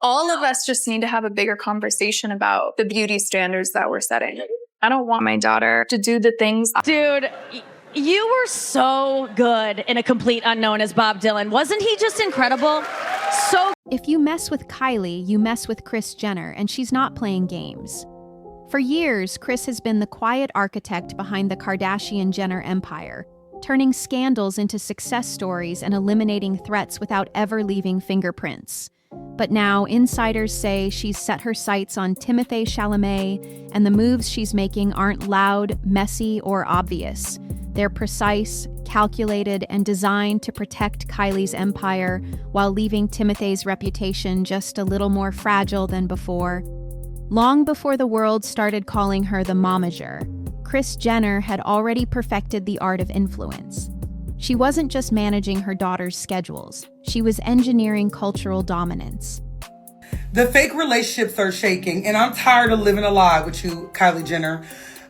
All of us just need to have a bigger conversation about the beauty standards that we're setting. I don't want my daughter to do the things. Dude, you were so good in A Complete Unknown as Bob Dylan. Wasn't he just incredible? So If you mess with Kylie, you mess with Kris Jenner, and she's not playing games. For years, Kris has been the quiet architect behind the Kardashian-Jenner empire, turning scandals into success stories and eliminating threats without ever leaving fingerprints. But now, insiders say she's set her sights on Timothée Chalamet, and the moves she's making aren't loud, messy, or obvious. They're precise, calculated, and designed to protect Kylie's empire while leaving Timothée's reputation just a little more fragile than before. Long before the world started calling her the momager, Kris Jenner had already perfected the art of influence. She wasn't just managing her daughter's schedules, she was engineering cultural dominance. The fake relationships are shaking, and I'm tired of living a lie with you, Kylie Jenner.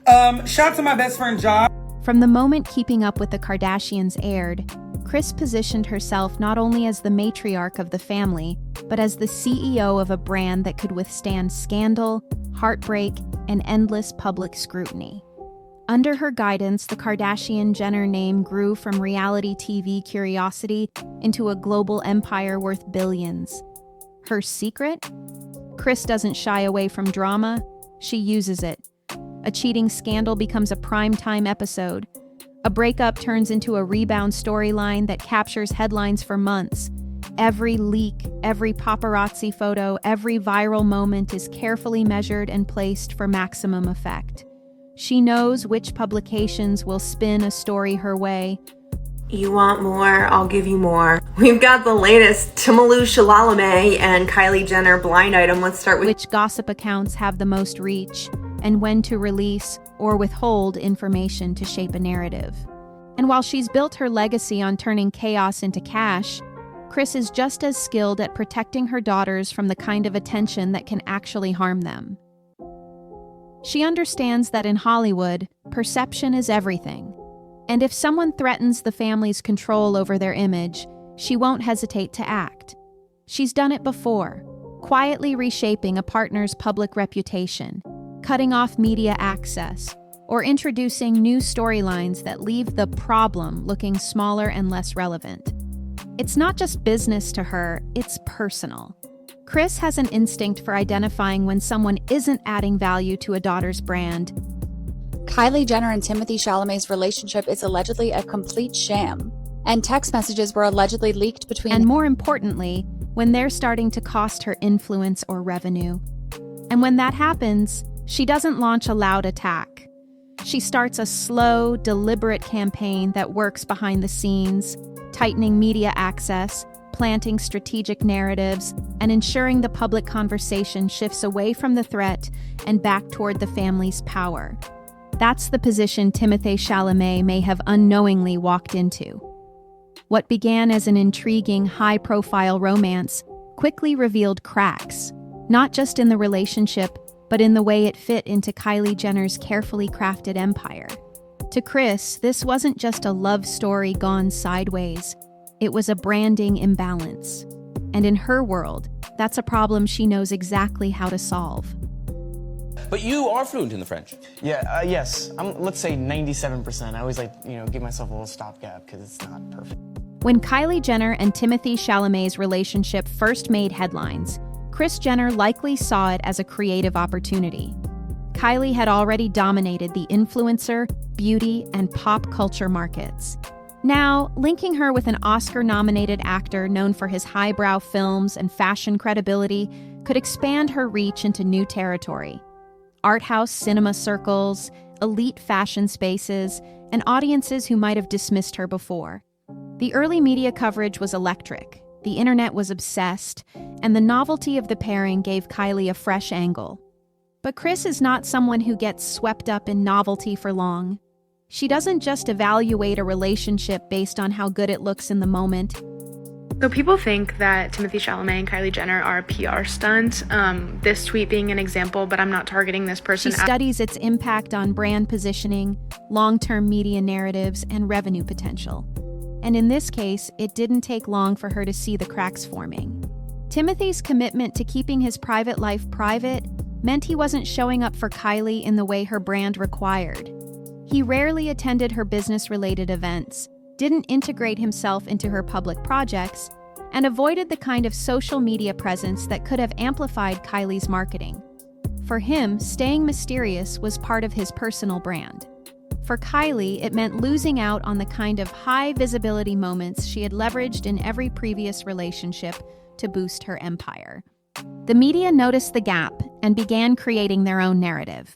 Shout out to my best friend, Job. From the moment Keeping Up with the Kardashians aired, Kris positioned herself not only as the matriarch of the family, but as the CEO of a brand that could withstand scandal, heartbreak, and endless public scrutiny. Under her guidance, the Kardashian-Jenner name grew from reality TV curiosity into a global empire worth billions. Her secret? Kris doesn't shy away from drama, she uses it. A cheating scandal becomes a primetime episode. A breakup turns into a rebound storyline that captures headlines for months. Every leak, every paparazzi photo, every viral moment is carefully measured and placed for maximum effect. She knows which publications will spin a story her way. You want more? I'll give you more. We've got the latest Timothée Chalamet and Kylie Jenner blind item. Let's start with Which gossip accounts have the most reach, and when to release or withhold information to shape a narrative. And while she's built her legacy on turning chaos into cash, Kris is just as skilled at protecting her daughters from the kind of attention that can actually harm them. She understands that in Hollywood, perception is everything. And if someone threatens the family's control over their image, she won't hesitate to act. She's done it before, quietly reshaping a partner's public reputation, cutting off media access, or introducing new storylines that leave the problem looking smaller and less relevant. It's not just business to her, it's personal. Kris has an instinct for identifying when someone isn't adding value to a daughter's brand. Kylie Jenner and Timothée Chalamet's relationship is allegedly a complete sham, and text messages were allegedly leaked between And more importantly, when they're starting to cost her influence or revenue. And when that happens, she doesn't launch a loud attack. She starts a slow, deliberate campaign that works behind the scenes, tightening media access, planting strategic narratives, and ensuring the public conversation shifts away from the threat and back toward the family's power. That's the position Timothée Chalamet may have unknowingly walked into. What began as an intriguing, high-profile romance quickly revealed cracks, not just in the relationship, but in the way it fit into Kylie Jenner's carefully crafted empire. To Kris, this wasn't just a love story gone sideways. It was a branding imbalance. And in her world, that's a problem she knows exactly how to solve. But you are fluent in the French. Yeah, yes. Let's say 97%. I always give myself a little stopgap because it's not perfect. When Kylie Jenner and Timothée Chalamet's relationship first made headlines, Kris Jenner likely saw it as a creative opportunity. Kylie had already dominated the influencer, beauty, and pop culture markets. Now, linking her with an Oscar-nominated actor known for his highbrow films and fashion credibility could expand her reach into new territory. Art house cinema circles, elite fashion spaces, and audiences who might have dismissed her before. The early media coverage was electric, the internet was obsessed, and the novelty of the pairing gave Kylie a fresh angle. But Kris is not someone who gets swept up in novelty for long. She doesn't just evaluate a relationship based on how good it looks in the moment. So people think that Timothée Chalamet and Kylie Jenner are a PR stunt, this tweet being an example, but I'm not targeting this person. She studies its impact on brand positioning, long-term media narratives, and revenue potential. And in this case, it didn't take long for her to see the cracks forming. Timothee's commitment to keeping his private life private meant he wasn't showing up for Kylie in the way her brand required. He rarely attended her business-related events, didn't integrate himself into her public projects, and avoided the kind of social media presence that could have amplified Kylie's marketing. For him, staying mysterious was part of his personal brand. For Kylie, it meant losing out on the kind of high-visibility moments she had leveraged in every previous relationship to boost her empire. The media noticed the gap and began creating their own narrative.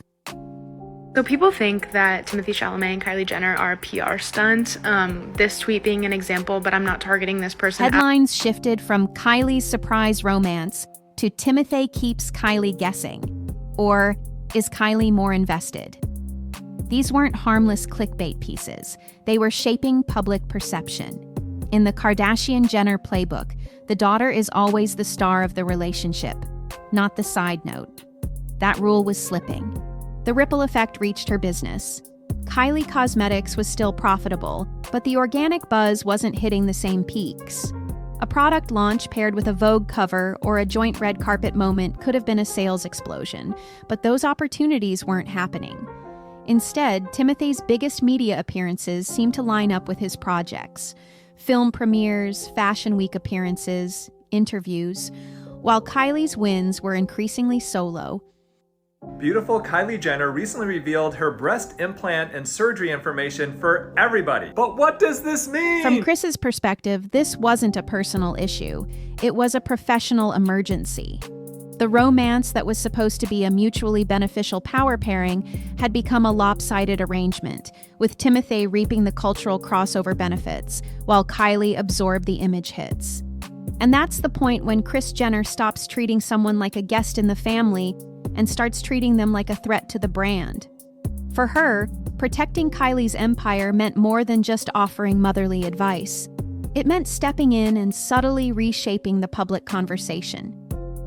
So people think that Timothée Chalamet and Kylie Jenner are a PR stunt, this tweet being an example, but I'm not targeting this person. Headlines shifted from Kylie's surprise romance to Timothée keeps Kylie guessing, or is Kylie more invested? These weren't harmless clickbait pieces. They were shaping public perception. In the Kardashian-Jenner playbook, the daughter is always the star of the relationship, not the side note. That rule was slipping. The ripple effect reached her business. Kylie Cosmetics was still profitable, but the organic buzz wasn't hitting the same peaks. A product launch paired with a Vogue cover or a joint red carpet moment could have been a sales explosion, but those opportunities weren't happening. Instead, Timothee's biggest media appearances seemed to line up with his projects. Film premieres, fashion week appearances, interviews, while Kylie's wins were increasingly solo. Beautiful Kylie Jenner recently revealed her breast implant and surgery information for everybody. But what does this mean? From Kris's perspective, this wasn't a personal issue. It was a professional emergency. The romance that was supposed to be a mutually beneficial power pairing had become a lopsided arrangement, with Timothée reaping the cultural crossover benefits, while Kylie absorbed the image hits. And that's the point when Kris Jenner stops treating someone like a guest in the family and starts treating them like a threat to the brand. For her, protecting Kylie's empire meant more than just offering motherly advice. It meant stepping in and subtly reshaping the public conversation.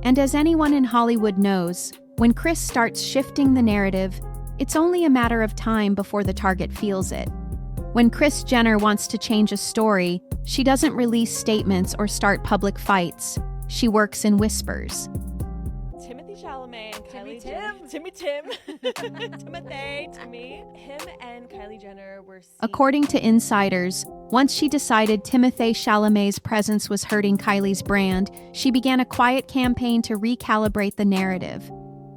And as anyone in Hollywood knows, when Kris starts shifting the narrative, it's only a matter of time before the target feels it. When Kris Jenner wants to change a story, she doesn't release statements or start public fights. She works in whispers. Timothée Chalamet and Kylie Jenner. Timothée. Him and Kylie Jenner were seen. According to insiders, once she decided Timothée Chalamet's presence was hurting Kylie's brand, she began a quiet campaign to recalibrate the narrative.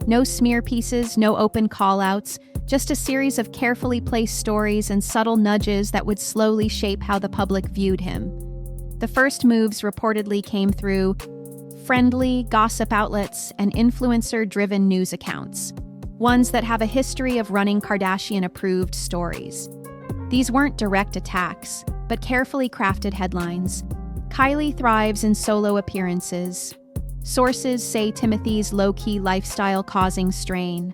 No smear pieces, no open call-outs, just a series of carefully placed stories and subtle nudges that would slowly shape how the public viewed him. The first moves reportedly came through friendly gossip outlets and influencer-driven news accounts, ones that have a history of running Kardashian-approved stories. These weren't direct attacks, but carefully crafted headlines. Kylie thrives in solo appearances. Sources say Timothee's low-key lifestyle causing strain.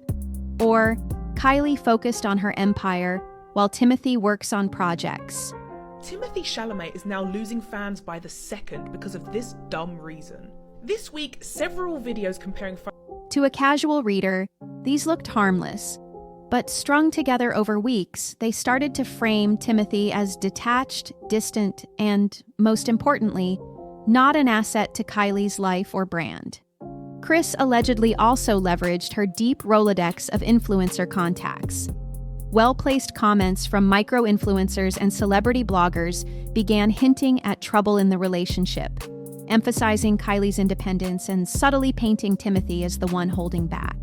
Or, Kylie focused on her empire, while Timothee works on projects. Timothée Chalamet is now losing fans by the second because of this dumb reason. This week, several videos comparing... To a casual reader, these looked harmless. But strung together over weeks, they started to frame Timothee as detached, distant, and, most importantly, not an asset to Kylie's life or brand. Kris allegedly also leveraged her deep Rolodex of influencer contacts. Well-placed comments from micro-influencers and celebrity bloggers began hinting at trouble in the relationship, emphasizing Kylie's independence and subtly painting Timothee as the one holding back.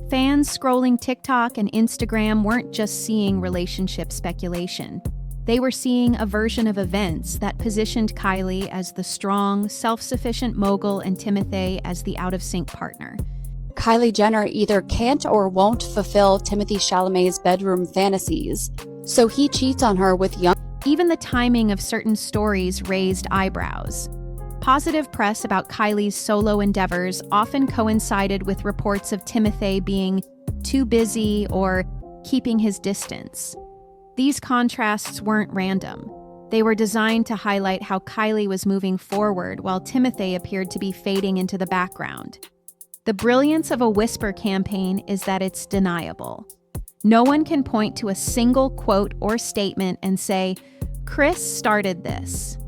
Fans scrolling TikTok and Instagram weren't just seeing relationship speculation. They were seeing a version of events that positioned Kylie as the strong, self-sufficient mogul and Timothée as the out-of-sync partner. Kylie Jenner either can't or won't fulfill Timothée Chalamet's bedroom fantasies, so he cheats on her with young... Even the timing of certain stories raised eyebrows. Positive press about Kylie's solo endeavors often coincided with reports of Timothée being too busy or keeping his distance. These contrasts weren't random. They were designed to highlight how Kylie was moving forward while Timothée appeared to be fading into the background. The brilliance of a whisper campaign is that it's deniable. No one can point to a single quote or statement and say, "Kris started this."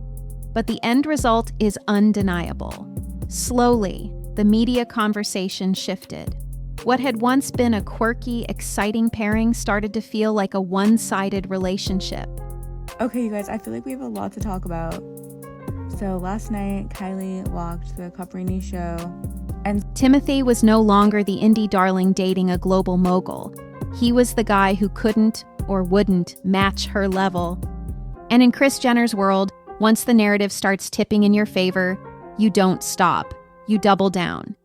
But the end result is undeniable. Slowly, the media conversation shifted. What had once been a quirky, exciting pairing started to feel like a one-sided relationship. Okay, you guys, I feel like we have a lot to talk about. So last night, Kylie walked the Caprini show, and Timothee was no longer the indie darling dating a global mogul. He was the guy who couldn't or wouldn't match her level. And in Kris Jenner's world, once the narrative starts tipping in your favor, you don't stop. You double down.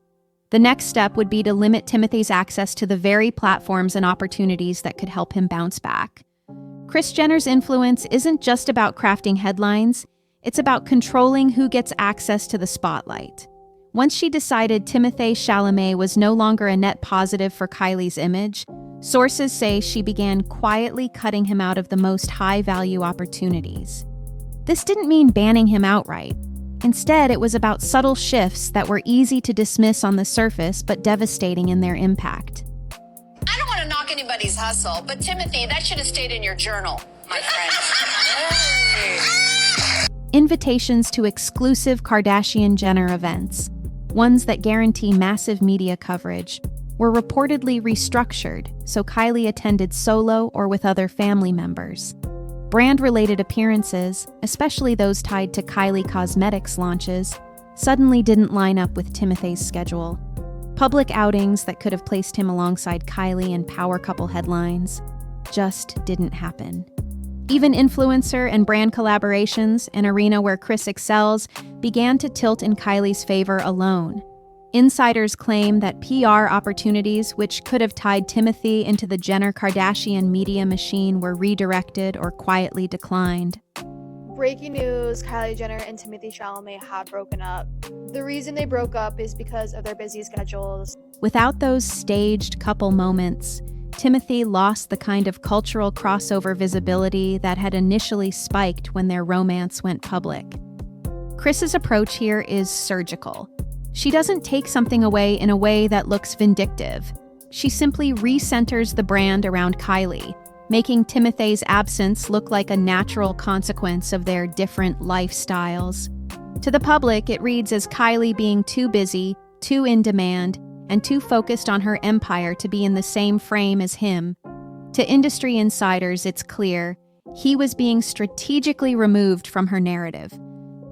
The next step would be to limit Timothee's access to the very platforms and opportunities that could help him bounce back. Kris Jenner's influence isn't just about crafting headlines, it's about controlling who gets access to the spotlight. Once she decided Timothée Chalamet was no longer a net positive for Kylie's image, sources say she began quietly cutting him out of the most high-value opportunities. This didn't mean banning him outright. Instead, it was about subtle shifts that were easy to dismiss on the surface but devastating in their impact. I don't want to knock anybody's hustle, but Timothee, that should have stayed in your journal, my friend. Invitations to exclusive Kardashian-Jenner events, ones that guarantee massive media coverage, were reportedly restructured so Kylie attended solo or with other family members. Brand-related appearances, especially those tied to Kylie Cosmetics launches, suddenly didn't line up with Timothee's schedule. Public outings that could have placed him alongside Kylie in power couple headlines just didn't happen. Even influencer and brand collaborations, an arena where Kris excels, began to tilt in Kylie's favor alone. Insiders claim that PR opportunities, which could have tied Timothee into the Jenner-Kardashian media machine, were redirected or quietly declined. Breaking news, Kylie Jenner and Timothée Chalamet have broken up. The reason they broke up is because of their busy schedules. Without those staged couple moments, Timothee lost the kind of cultural crossover visibility that had initially spiked when their romance went public. Kris's approach here is surgical. She doesn't take something away in a way that looks vindictive. She simply recenters the brand around Kylie, making Timothee's absence look like a natural consequence of their different lifestyles. To the public, it reads as Kylie being too busy, too in demand, and too focused on her empire to be in the same frame as him. To industry insiders, it's clear he was being strategically removed from her narrative.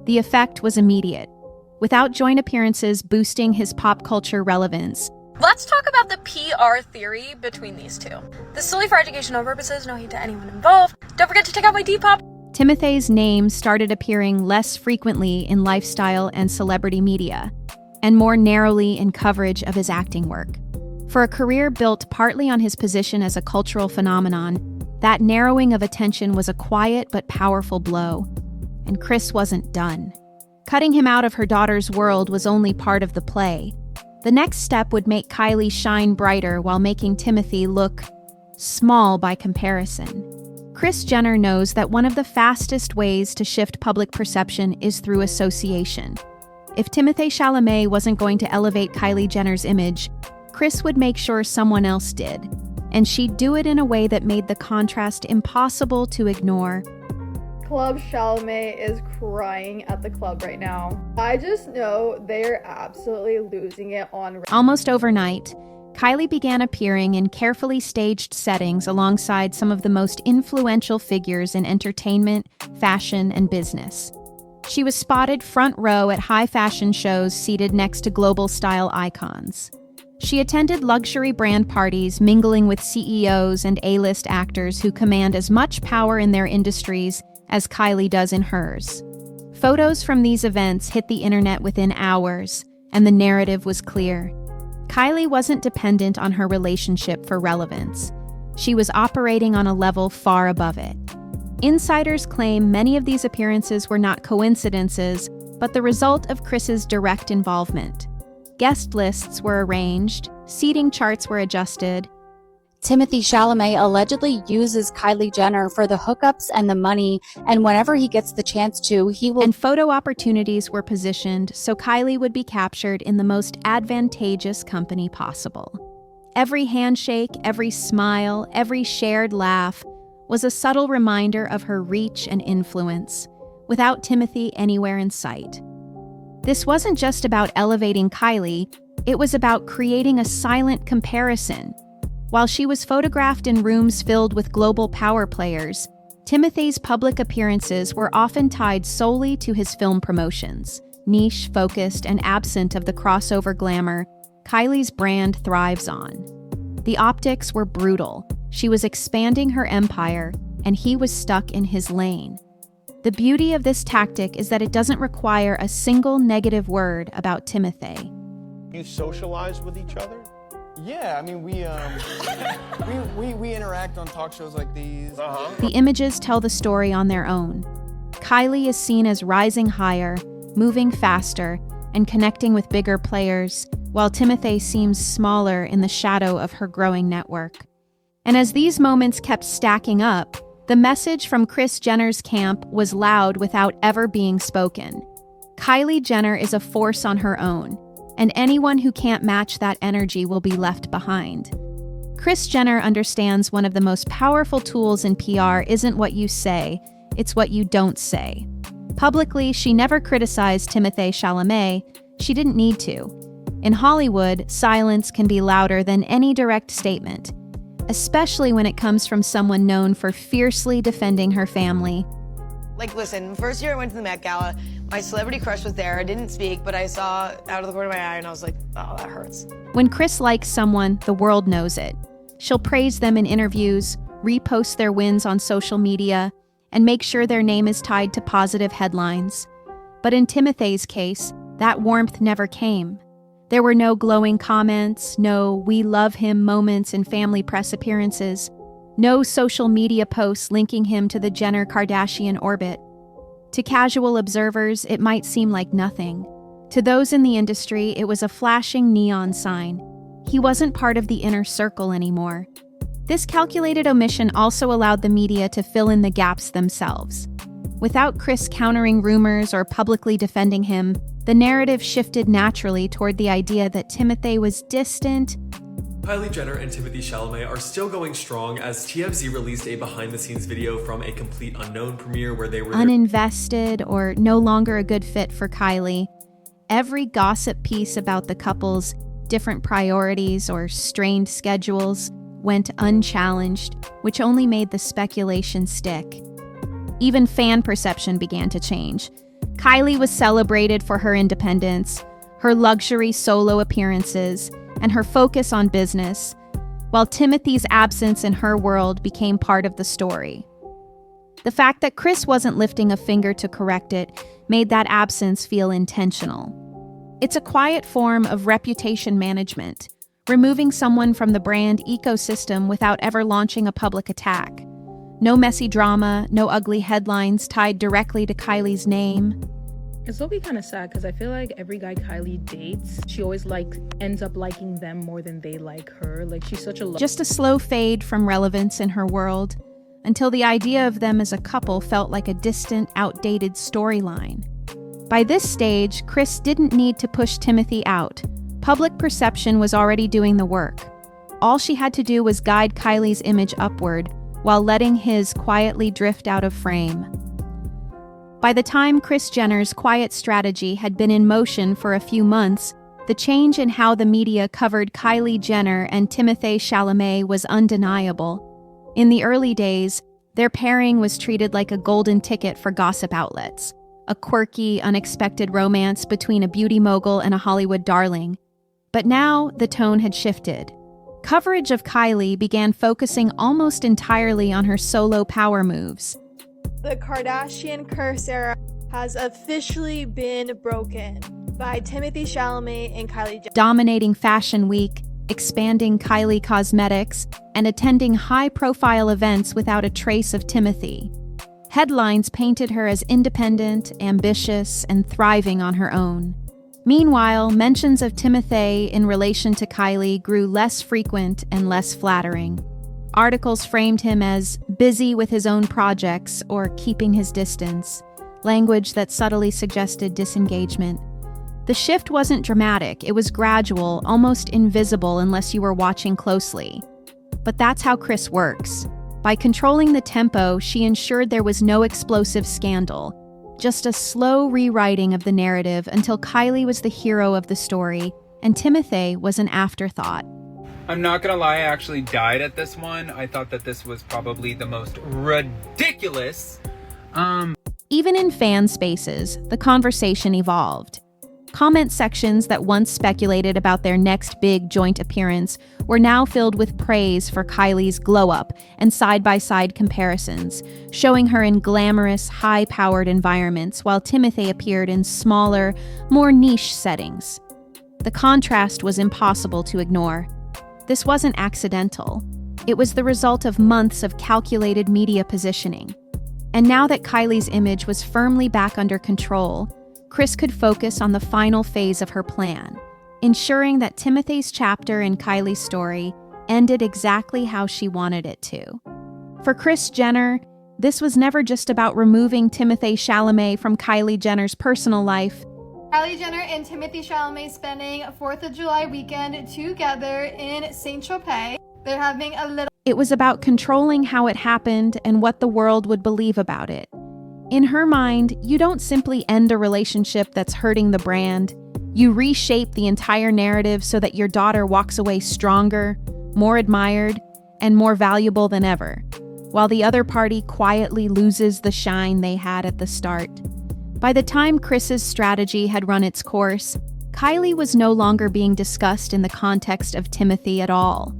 The effect was immediate, without joint appearances boosting his pop culture relevance. Let's talk about the PR theory between these two. This is solely for educational purposes, no hate to anyone involved. Don't forget to check out my Depop. Timothee's name started appearing less frequently in lifestyle and celebrity media, and more narrowly in coverage of his acting work. For a career built partly on his position as a cultural phenomenon, that narrowing of attention was a quiet but powerful blow. And Kris wasn't done. Cutting him out of her daughter's world was only part of the play. The next step would make Kylie shine brighter while making Timothee look small by comparison. Kris Jenner knows that one of the fastest ways to shift public perception is through association. If Timothée Chalamet wasn't going to elevate Kylie Jenner's image, Kris would make sure someone else did, and she'd do it in a way that made the contrast impossible to ignore. Club Chalamet is crying at the club right now. I just know they're absolutely losing it on. Almost overnight, Kylie began appearing in carefully staged settings alongside some of the most influential figures in entertainment, fashion, and business. She was spotted front row at high fashion shows seated next to global style icons. She attended luxury brand parties, mingling with CEOs and A-list actors who command as much power in their industries as Kylie does in hers. Photos from these events hit the internet within hours, and the narrative was clear. Kylie wasn't dependent on her relationship for relevance. She was operating on a level far above it. Insiders claim many of these appearances were not coincidences, but the result of Kris's direct involvement. Guest lists were arranged, seating charts were adjusted. Timothée Chalamet allegedly uses Kylie Jenner for the hookups and the money, and whenever he gets the chance to, he will. And photo opportunities were positioned so Kylie would be captured in the most advantageous company possible. Every handshake, every smile, every shared laugh was a subtle reminder of her reach and influence, without Timothee anywhere in sight. This wasn't just about elevating Kylie, it was about creating a silent comparison. While she was photographed in rooms filled with global power players, Timothee's public appearances were often tied solely to his film promotions. Niche, focused, and absent of the crossover glamour Kylie's brand thrives on. The optics were brutal. She was expanding her empire, and he was stuck in his lane. The beauty of this tactic is that it doesn't require a single negative word about Timothée. You socialize with each other? Yeah, I mean, we interact on talk shows like these. The images tell the story on their own. Kylie is seen as rising higher, moving faster, and connecting with bigger players, while Timothée seems smaller in the shadow of her growing network. And as these moments kept stacking up, the message from Kris Jenner's camp was loud without ever being spoken. Kylie Jenner is a force on her own, and anyone who can't match that energy will be left behind. Kris Jenner understands one of the most powerful tools in PR isn't what you say, it's what you don't say. Publicly, she never criticized Timothée Chalamet. She didn't need to. In Hollywood, silence can be louder than any direct statement, especially when it comes from someone known for fiercely defending her family. Like, listen, the first year I went to the Met Gala, my celebrity crush was there. I didn't speak, but I saw out of the corner of my eye and I was like, oh, that hurts. When Kris likes someone, the world knows it. She'll praise them in interviews, repost their wins on social media, and make sure their name is tied to positive headlines. But in Timothée's case, that warmth never came. There were no glowing comments, no "we love him" moments in family press appearances, no social media posts linking him to the Jenner-Kardashian orbit. To casual observers, it might seem like nothing. To those in the industry, it was a flashing neon sign. He wasn't part of the inner circle anymore. This calculated omission also allowed the media to fill in the gaps themselves. Without Kris countering rumors or publicly defending him, the narrative shifted naturally toward the idea that Timothée was distant. Kylie Jenner and Timothée Chalamet are still going strong as TMZ released a behind-the-scenes video from a complete unknown premiere where they were uninvested or no longer a good fit for Kylie. Every gossip piece about the couple's different priorities or strained schedules went unchallenged, which only made the speculation stick. Even fan perception began to change. Kylie was celebrated for her independence, her luxury solo appearances, and her focus on business, while Timothée's absence in her world became part of the story. The fact that Kris wasn't lifting a finger to correct it made that absence feel intentional. It's a quiet form of reputation management, removing someone from the brand ecosystem without ever launching a public attack. No messy drama, no ugly headlines tied directly to Kylie's name. It's low-key kind of sad because I feel like every guy Kylie dates, she always ends up liking them more than they like her. Like, she's such a just a slow fade from relevance in her world, until the idea of them as a couple felt like a distant, outdated storyline. By this stage, Kris didn't need to push Timothée out. Public perception was already doing the work. All she had to do was guide Kylie's image upward, while letting his quietly drift out of frame. By the time Kris Jenner's quiet strategy had been in motion for a few months, the change in how the media covered Kylie Jenner and Timothée Chalamet was undeniable. In the early days, their pairing was treated like a golden ticket for gossip outlets, a quirky, unexpected romance between a beauty mogul and a Hollywood darling. But now, the tone had shifted. Coverage of Kylie began focusing almost entirely on her solo power moves. The Kardashian curse era has officially been broken by Timothée Chalamet and Kylie Jenner. Dominating Fashion Week, expanding Kylie Cosmetics, and attending high-profile events without a trace of Timothée. Headlines painted her as independent, ambitious, and thriving on her own. Meanwhile, mentions of Timothée in relation to Kylie grew less frequent and less flattering. Articles framed him as busy with his own projects or keeping his distance, language that subtly suggested disengagement. The shift wasn't dramatic, it was gradual, almost invisible unless you were watching closely. But that's how Kris works. By controlling the tempo, she ensured there was no explosive scandal. Just a slow rewriting of the narrative until Kylie was the hero of the story and Timothée was an afterthought. I'm not gonna lie, I actually died at this one. I thought that this was probably the most ridiculous. Even in fan spaces, the conversation evolved. Comment sections that once speculated about their next big joint appearance were now filled with praise for Kylie's glow-up and side-by-side comparisons, showing her in glamorous, high-powered environments while Timothée appeared in smaller, more niche settings. The contrast was impossible to ignore. This wasn't accidental. It was the result of months of calculated media positioning. And now that Kylie's image was firmly back under control, Kris could focus on the final phase of her plan, ensuring that Timothée's chapter in Kylie's story ended exactly how she wanted it to. For Kris Jenner, this was never just about removing Timothée Chalamet from Kylie Jenner's personal life. Kylie Jenner and Timothée Chalamet spending 4th of July weekend together in Saint-Tropez. They're having a little... It was about controlling how it happened and what the world would believe about it. In her mind, you don't simply end a relationship that's hurting the brand. You reshape the entire narrative so that your daughter walks away stronger, more admired, and more valuable than ever, while the other party quietly loses the shine they had at the start. By the time Kris's strategy had run its course, Kylie was no longer being discussed in the context of Timothée at all.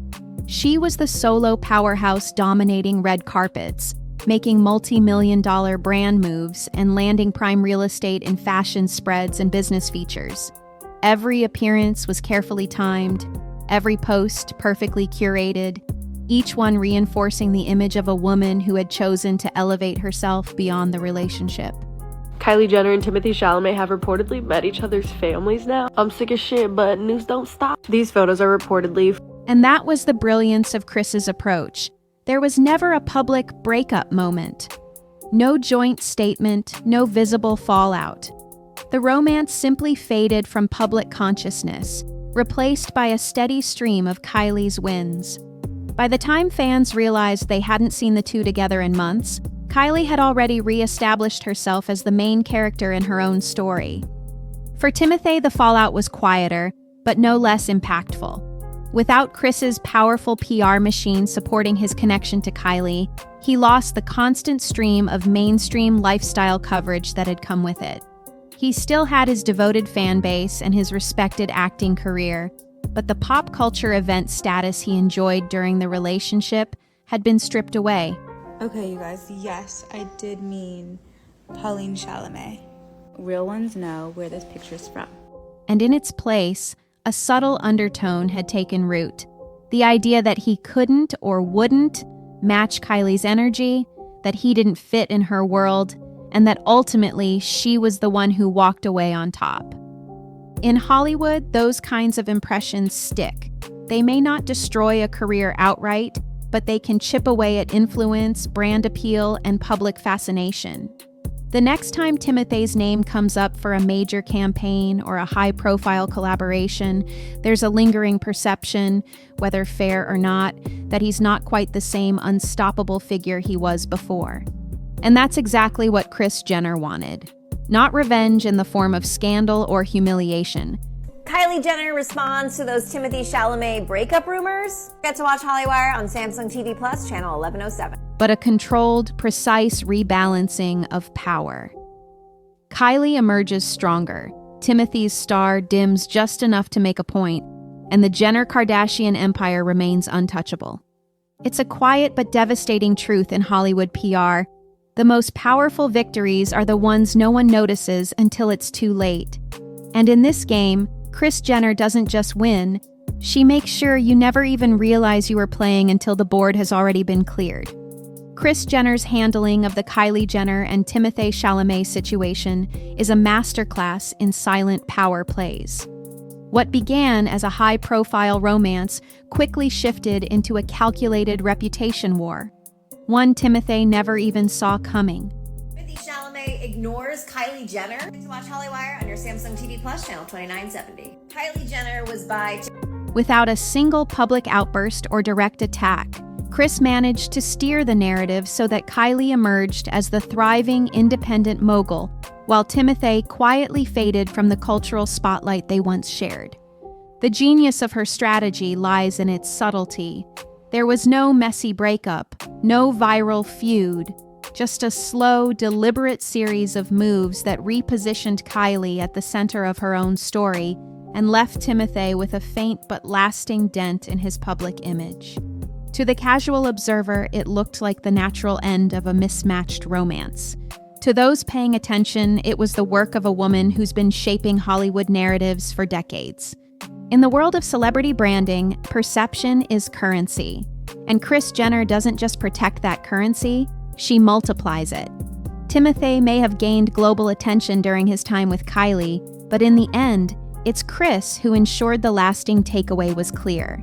She was the solo powerhouse dominating red carpets, making multi-million-dollar brand moves and landing prime real estate in fashion spreads and business features. Every appearance was carefully timed, every post perfectly curated, each one reinforcing the image of a woman who had chosen to elevate herself beyond the relationship. Kylie Jenner and Timothée Chalamet have reportedly met each other's families now. I'm sick as shit, but news don't stop. These photos are reportedly... And that was the brilliance of Kris's approach. There was never a public breakup moment. No joint statement, no visible fallout. The romance simply faded from public consciousness, replaced by a steady stream of Kylie's wins. By the time fans realized they hadn't seen the two together in months, Kylie had already re-established herself as the main character in her own story. For Timothée, the fallout was quieter, but no less impactful. Without Kris's powerful PR machine supporting his connection to Kylie, he lost the constant stream of mainstream lifestyle coverage that had come with it. He still had his devoted fan base and his respected acting career, but the pop culture event status he enjoyed during the relationship had been stripped away. Okay, you guys, yes, I did mean Pauline Chalamet. Real ones know where this picture's from. And in its place, a subtle undertone had taken root. The idea that he couldn't or wouldn't match Kylie's energy, that he didn't fit in her world, and that ultimately she was the one who walked away on top. In Hollywood, those kinds of impressions stick. They may not destroy a career outright, but they can chip away at influence, brand appeal, and public fascination. The next time Timothée's name comes up for a major campaign or a high-profile collaboration, there's a lingering perception, whether fair or not, that he's not quite the same unstoppable figure he was before. And that's exactly what Kris Jenner wanted. Not revenge in the form of scandal or humiliation. Kylie Jenner responds to those Timothée Chalamet breakup rumors. Get to watch Hollywire on Samsung TV Plus, channel 1107. But a controlled, precise rebalancing of power. Kylie emerges stronger. Timothée's star dims just enough to make a point, and the Jenner-Kardashian empire remains untouchable. It's a quiet but devastating truth in Hollywood PR. The most powerful victories are the ones no one notices until it's too late. And in this game, Kris Jenner doesn't just win, she makes sure you never even realize you are playing until the board has already been cleared. Kris Jenner's handling of the Kylie Jenner and Timothée Chalamet situation is a masterclass in silent power plays. What began as a high-profile romance quickly shifted into a calculated reputation war, one Timothée never even saw coming. Timothée Chalamet ignores Kylie Jenner. Get to watch Hollywire on your Samsung TV Plus, channel 2970. Kylie Jenner was by... Without a single public outburst or direct attack, Kris managed to steer the narrative so that Kylie emerged as the thriving, independent mogul, while Timothée quietly faded from the cultural spotlight they once shared. The genius of her strategy lies in its subtlety. There was no messy breakup, no viral feud, just a slow, deliberate series of moves that repositioned Kylie at the center of her own story and left Timothée with a faint but lasting dent in his public image. To the casual observer, it looked like the natural end of a mismatched romance. To those paying attention, it was the work of a woman who's been shaping Hollywood narratives for decades. In the world of celebrity branding, perception is currency. And Kris Jenner doesn't just protect that currency, she multiplies it. Timothée may have gained global attention during his time with Kylie, but in the end, it's Kris who ensured the lasting takeaway was clear.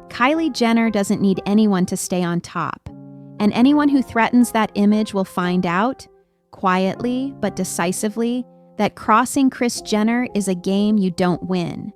Kylie Jenner doesn't need anyone to stay on top. And anyone who threatens that image will find out, quietly but decisively, that crossing Kris Jenner is a game you don't win.